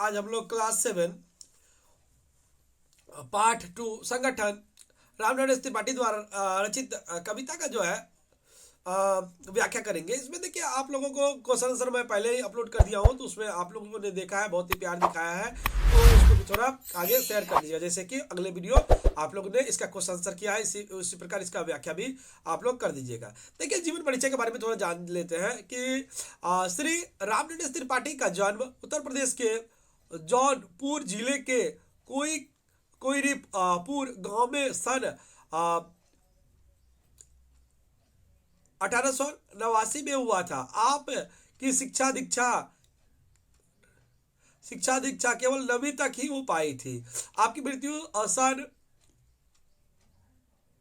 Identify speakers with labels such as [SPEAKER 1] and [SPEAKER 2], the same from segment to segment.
[SPEAKER 1] आज हम लोग क्लास 7 पाठ 2 संगठन रामनारायण त्रिपाठी द्वारा रचित कविता का जो है व्याख्या करेंगे। इसमें देखिए आप लोगों को क्वेश्चन आंसर मैं पहले ही अपलोड कर दिया हूँ, तो उसमें आप लोगों ने देखा है, बहुत ही प्यार दिखाया है, तो उसको भी थोड़ा आगे शेयर कर दीजिएगा। जैसे कि अगले वीडियो आप लोगों ने इसका क्वेश्चन आंसर किया है, इसी प्रकार इसका व्याख्या भी आप लोग कर दीजिएगा। देखिए जीवन परिचय के बारे में थोड़ा जान लेते हैं कि श्री रामनारायण त्रिपाठी का जन्म उत्तर प्रदेश के जौनपुर जिले के कोई कोईरीपुर गांव में सन 1889 में हुआ था। आप की शिक्षा दीक्षा केवल 9वीं तक ही हो पाई थी। आपकी मृत्यु सन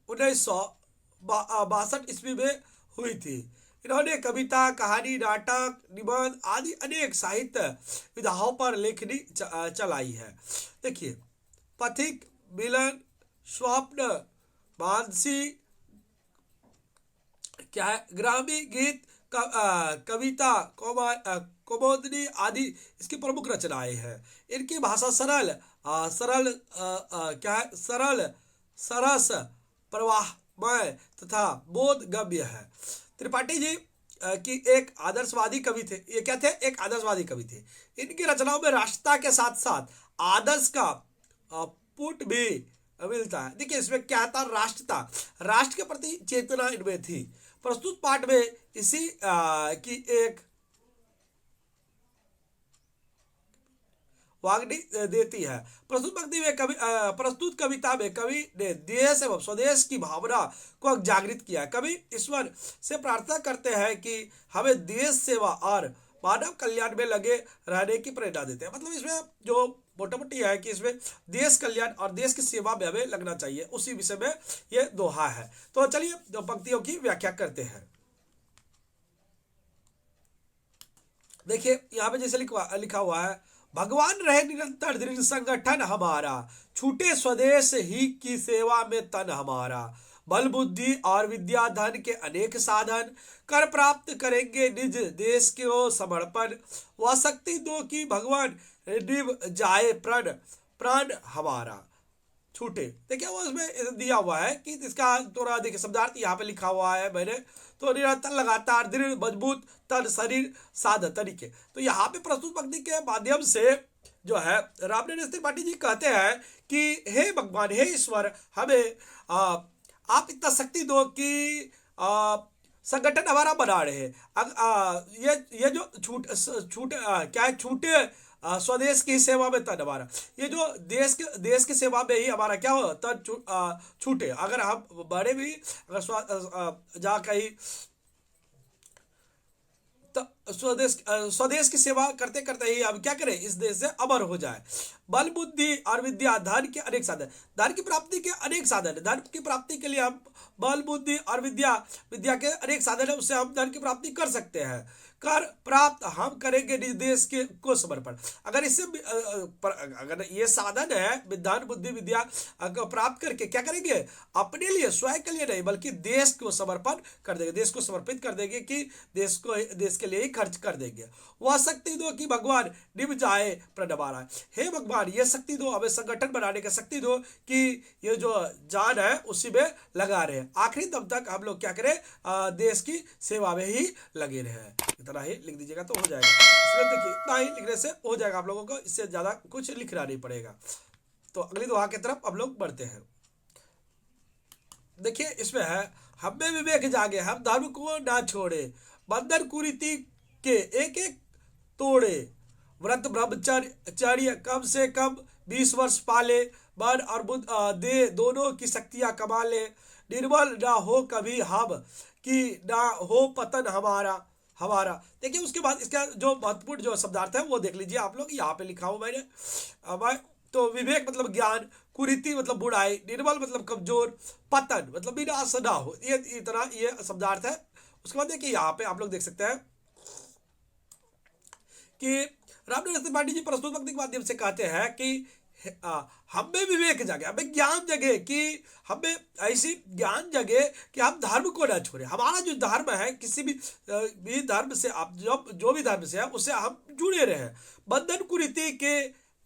[SPEAKER 1] 1962 ईस्वी में हुई थी। इन्होंने कविता, कहानी, नाटक, निबंध आदि अनेक साहित्य विधाओं पर लेखनी चलाई है। देखिए पथिक, मिलन, स्वप्न, मानसी, क्या है, ग्रामी गीत, कविता, कौमुदी आदि इसकी प्रमुख रचनाएं हैं। इनकी भाषा सरल, सरस, प्रवाहमय तथा बोधगम्य है। त्रिपाठी जी की एक आदर्शवादी कवि थे। ये क्या थे? एक आदर्शवादी कवि थे। इनकी रचनाओं में राष्ट्रता के साथ साथ आदर्श का पुट भी मिलता है। देखिए इसमें क्या था? राष्ट्रता, राष्ट्र के प्रति चेतना इनमें थी। प्रस्तुत पाठ में इसी की एक वाग्नी देती है। प्रस्तुत कविता में कवि ने देश एवं स्वदेश की भावना को जागृत किया। कवि ईश्वर से प्रार्थना करते हैं कि हमें देश सेवा और मानव कल्याण में लगे रहने की प्रेरणा देते हैं। मतलब इसमें जो मोटा मोटी है कि इसमें देश कल्याण और देश की सेवा में हमें लगना चाहिए, उसी विषय में ये दोहा है। तो चलिए दो पंक्तियों की व्याख्या करते हैं। देखिए यहाँ पे जैसे लिखा हुआ है, भगवान रहे निरंतर दृढ़ संगठन हमारा, छूटे स्वदेश ही की सेवा में तन हमारा। बल बुद्धि और विद्या धन के अनेक साधन, कर प्राप्त करेंगे निज देश के समर्पण। वह शक्ति दो कि भगवान निभ जाए प्राण प्राण हमारा छूटे। देखिए वो उसमें दिया हुआ है कि इसका थोड़ा देखिए शब्दार्थ यहाँ पे लिखा हुआ है मैंने, तो निरंतर लगातार दृढ़ मजबूत तन शरीर साध तरीके। तो यहाँ पे प्रस्तुत पंक्ति के माध्यम से जो है रामनारायण त्रिपाठी जी कहते हैं कि हे भगवान, हे ईश्वर, हमें आप इतना शक्ति दो कि संगठन हमारा बना रहे। ये जो छूटे स्वदेश की सेवा में तन हमारा, ये जो देश की सेवा में ही हमारा क्या हो तन छूटे। अगर हम बड़े भी अगर जा कहीं स्वदेश की सेवा करते करते ही हम क्या करें, इस देश से अमर हो जाए। बल बुद्धि और विद्या धन के अनेक साधन, धन की प्राप्ति के अनेक साधन, धन की प्राप्ति के लिए हम बल बुद्धि और विद्या के अनेक साधन है, उससे हम धन की प्राप्ति कर सकते हैं। कर प्राप्त हम करेंगे निज देश के को समर्पण। अगर इससे अगर ये साधन है धन बुद्धि विद्या को प्राप्त करके क्या करेंगे, अपने लिए स्वयं के लिए नहीं बल्कि देश को समर्पण कर देंगे, देश को समर्पित कर देंगे कि देश के लिए ही खर्च कर देंगे। वह शक्ति दो कि भगवान निभ जाए प्रण हमारा। हे भगवान ये शक्ति दो, हमें संगठन बनाने का शक्ति दो कि ये जो जान है उसी में लगा रहे, आखिरी दम तक हम लोग क्या करें, देश की सेवा में ही लगे रहे। इतना ही लिख दीजिएगा तो हो जाएगा। इसमें देखिए इतना ही लिखने से हो जाएगा आप लोगों को, इससे ज्यादा कुछ लिखना नहीं पड़ेगा। तो अगली दोहा की तरफ हम लोग बढ़ते हैं। देखिए इसमें है, हम में विवेक जागे, हम धर्म को ना छोड़े, बंधन कुरीति के एक एक तोड़े। व्रत ब्रह्मचर्य कम से कम 20 वर्ष पाले, मन और बुद्ध दे दोनों की शक्तियां कमा ले। निर्बल ना हो कभी हम कि ना हो पतन हमारा। देखिए उसके बाद इसका जो महत्वपूर्ण जो शब्दार्थ है वो देख लीजिए आप लोग, यहाँ पे लिखा हूं मैंने। तो विवेक मतलब ज्ञान, कुरीति मतलब बुराई, निर्बल मतलब कमजोर, पतन मतलब विनाश ना हो, ये इतना ये शब्दार्थ है। उसके बाद देखिए यहाँ पे आप लोग देख सकते हैं कि रामनारायण त्रिपाठी जी प्रस्तुत पंक्ति के माध्यम से कहते हैं कि हम में विवेक जगे, हमें ज्ञान जगे कि हमें ऐसी ज्ञान जगे कि हम धर्म को न छोड़े। हमारा जो धर्म है, किसी भी धर्म से आप जो भी धर्म से है उससे हम जुड़े रहे। बंधन कुरीति के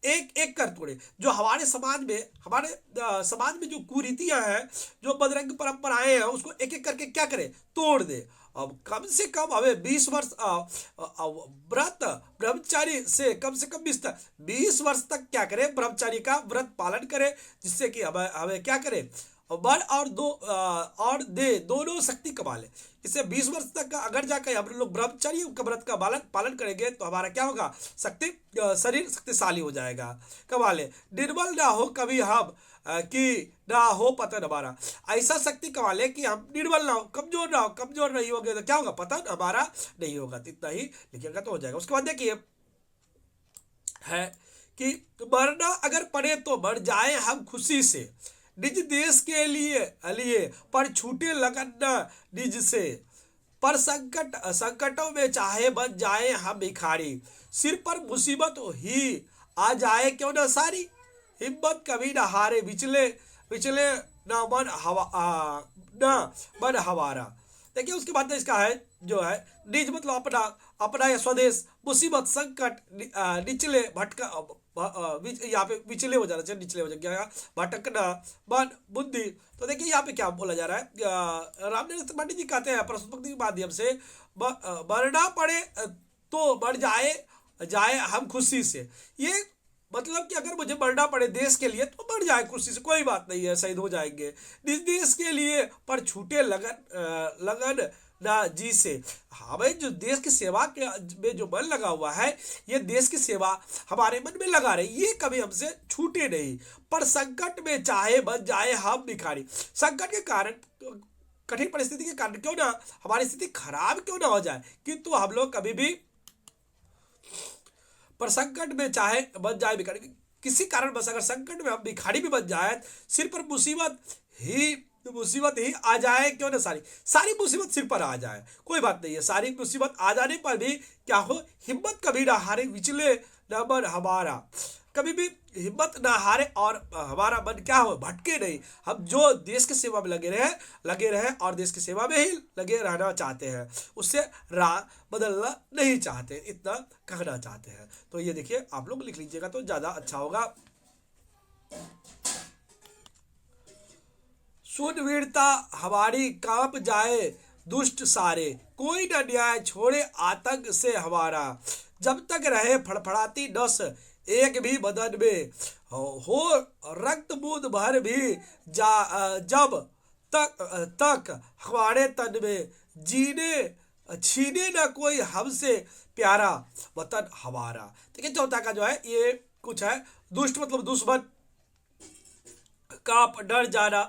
[SPEAKER 1] एक एक कर तोड़े। जो हमारे समाज में जो कुरीतियां हैं, जो बदरंग परंपराएं हैं, उसको एक एक करके क्या करे, तोड़ दे। अब कम से कम हमें 20 वर्ष व्रत ब्रह्मचारी से कम 20 वर्ष तक क्या करे, ब्रह्मचारी का व्रत पालन करे, जिससे कि हमें हमें क्या करे, बल और दे दोनों शक्ति कमा ले। इससे 20 वर्ष तक अगर जाकर हम लोग ब्रह्मचर्य का व्रत का पालन करेंगे तो हमारा क्या होगा, शरीर शक्तिशाली हो जाएगा, कमा ले। निर्बल ना हो कभी हम कि ना हो पतन हमारा। ऐसा शक्ति कमा ले कि हम निर्बल ना हो, कमजोर ना हो। कमजोर नहीं होंगे तो क्या होगा, पतन हमारा नहीं होगा। तो इतना ही लिखिएगा तो हो जाएगा। उसके बाद देखिए है कि मरना अगर पड़े तो मर जाए हम खुशी से, निज देश के लिए पर छूटे लगन न निज से, पर संकटों में चाहे बन जाए हम भिखारी, सिर पर मुसीबत ही आ जाए क्यों न सारी, हिम्मत कभी न हारे विचले विचले न मन हमारा। देखिए उसके बाद इसका है जो है निज मतलब अपना अपना या स्वदेश, मुसीबत संकट निचले भटका यहाँ पे विचले हो जाना चाहिए, निचले हो जाएगा, भटकना मन बुद्धि। तो देखिए यहाँ पे क्या बोला जा रहा है, रामचंद्र त्रिपाठी जी कहते हैं प्रश्नोत्तरी के माध्यम से, मरना पड़े तो मर जाए जाए हम खुशी से। ये मतलब कि अगर मुझे मरना पड़े देश के लिए तो मर जाए खुशी से, कोई बात नहीं है, शहीद हो जाएंगे। निज देश के लिए पर छूटे लगन ना जी से। हमें जो देश की सेवा के में जो मन लगा हुआ है, ये देश की सेवा हमारे मन में लगा रहे, ये कभी हमसे छूटे नहीं। पर संकट में चाहे बन जाए हम भिखारी, संकट के कारण, कठिन परिस्थिति के कारण क्यों ना हमारी स्थिति खराब क्यों ना हो जाए, किंतु हम लोग कभी भी, पर संकट में चाहे बन जाए भिखारी, किसी कारण बस अगर संकट में हम भिखारी भी बन जाए, सिर पर मुसीबत ही आ जाए क्यों ना सारी मुसीबत सिर पर आ जाए, कोई बात नहीं है। सारी मुसीबत आ जाने पर भी क्या हो, हिम्मत कभी ना हारे विचले न मन हमारा, कभी भी हिम्मत ना हारे और हमारा मन क्या हो, भटके नहीं। हम जो देश की सेवा में लगे रहे और देश की सेवा में ही लगे रहना चाहते हैं, उससे राह बदलना नहीं चाहते, इतना कहना चाहते हैं। तो ये देखिए आप लोग लिख लीजिएगा तो ज़्यादा अच्छा होगा। शूरवीरता हमारी कांप जाए दुष्ट सारे, कोई न न्याय छोड़े आतंक से हमारा, जब तक रहे फड़फड़ाती नस एक भी बदन में, हो रक्त बूंद भर भी जब तक हमारे तन में, छीने न कोई हमसे प्यारा वतन हमारा। देखिए चौथा का जो है ये कुछ है, दुष्ट मतलब दुश्मन, कांप डर जाना,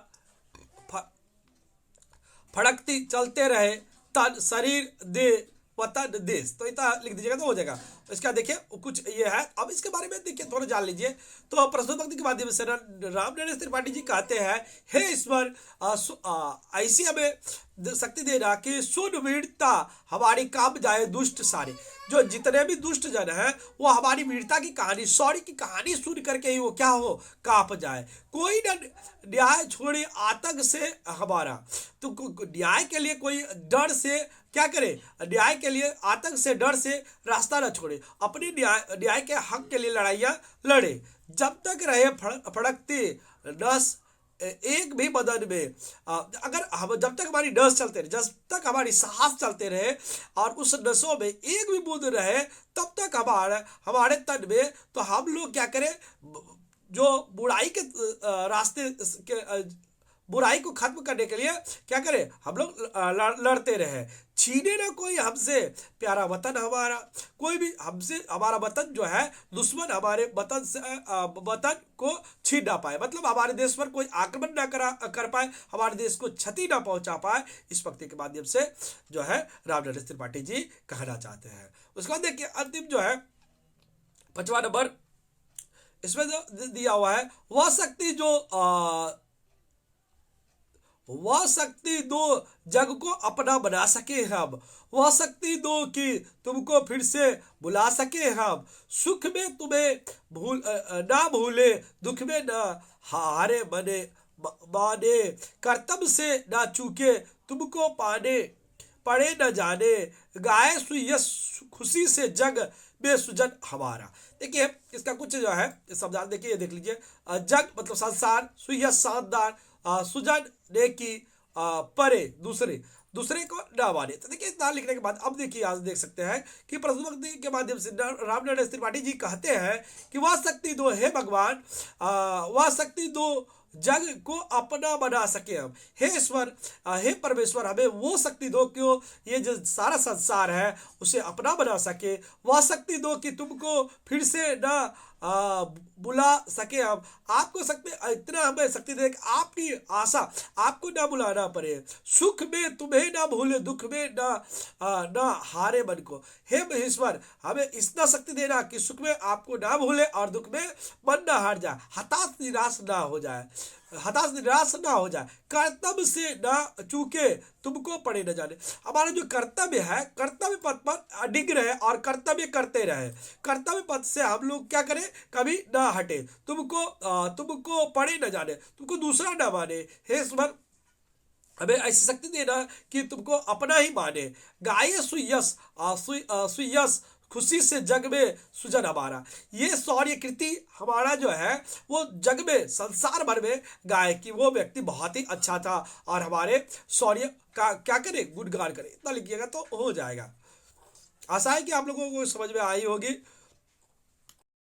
[SPEAKER 1] फड़कती चलते रहे तन शरीर दे वतन देश। तो इतना लिख दीजिएगा तो हो जाएगा। इसका देखिए कुछ ये है। अब इसके बारे में देखिए थोड़ा जान लीजिए। तो प्रश्नोत्तरी के माध्यम से रामचंद्र त्रिपाठी जी कहते हैं, हे ईश्वर ऐसी हमें शक्ति देना कि शूरवीरता हमारी कांप जाए दुष्ट सारे। जो जितने भी दुष्ट जन हैं वो हमारी वीरता की कहानी, शौर्य की कहानी सुन करके ही वो क्या हो, कांप जाए। कोई न न्याय छोड़े आतंक से हमारा, तो न्याय के लिए कोई डर से क्या करे, न्याय के लिए आतंक से डर से रास्ता न छोड़े, अपनी न्याय के हक के लिए लड़ाइयाँ लड़े। जब तक रहे फड़कते नस एक भी बदन में, अगर हम जब तक हमारी नस चलते रहे, जब तक हमारी सांस चलते रहे और उस नसों में एक भी बूंद रहे, तब तक हमारे तन में, तो हम लोग क्या करें, जो बुराई के रास्ते के बुराई को खत्म करने के लिए क्या करें, हम लोग लड़ते रहे। छीने ना कोई हमसे प्यारा वतन हमारा, कोई भी हमसे हमारा वतन जो है, दुश्मन हमारे वतन से वतन को छीन ना पाए, मतलब हमारे देश पर कोई आक्रमण ना कर पाए, हमारे देश को क्षति ना पहुंचा पाए। इस पंक्ति के माध्यम से जो है रामचंद्र त्रिपाठी जी कहना चाहते हैं। उसके बाद देखिए अंतिम जो है 5वां नंबर, इसमें जो दिया हुआ है, वह शक्ति वह शक्ति दो जग को अपना बना सके हम, वह शक्ति दो कि तुमको फिर से बुला सके हम। सुख में तुम्हें ना भूले, दुख में ना हारे माने, कर्तव्य से ना चूके तुमको पाने पड़े न जाने, गाए सुयस खुशी से जग में सुजन हमारा। देखिए इसका कुछ जो है शब्दार्थ देखिए, देख लीजिए। जग मतलब संसार, सुयस शानदार, सुजन नेकी, परे दूसरे, दूसरे को न माने। तो देखिए इतना लिखने के बाद अब देखिए आज देख सकते हैं कि प्रश्नोक्ति के माध्यम से रामनारायण त्रिपाठी जी कहते हैं कि वह शक्ति दो हे भगवान, वह शक्ति दो जग को अपना बना सके हम। हे ईश्वर, हे परमेश्वर, हमें वो शक्ति दो कि ये जो सारा संसार है उसे अपना बना सके। वह शक्ति दो कि तुमको फिर से ना बुला सके हम। आपको शक्ति, इतना हमें शक्ति दे कि आपकी आशा आपको ना बुलाना पड़े। सुख में तुम्हें ना भूले, दुख में ना हारे मन को। हे महेश्वर, हमें इतना शक्ति देना कि सुख में आपको ना भूले और दुख में मन ना हार जाए, हताश निराश ना हो जाए, हताश निराश ना हो जाए, कर्तव्य से ना चूके तुमको पड़े न जाने। हमारा जो कर्तव्य है, कर्तव्य पथ पर अडिग रहे और कर्तव्य करते रहे। कर्तव्य पथ से हम लोग क्या करें, कभी ना हटे, तुमको पड़े न जाने, तुमको दूसरा ना माने। हे ईश्वर, हमें ऐसी शक्ति देना कि तुमको अपना ही माने। गाये सुयस, सुयस खुशी से जग में सुजन हमारा। ये शौर्य कृति हमारा जो है वो जग में, संसार भर में गाय कि वो व्यक्ति बहुत ही अच्छा था और हमारे शौर्य का क्या करे, गुणगान करे। इतना लिखिएगा तो हो जाएगा। आशा है कि आप लोगों को समझ में आई होगी।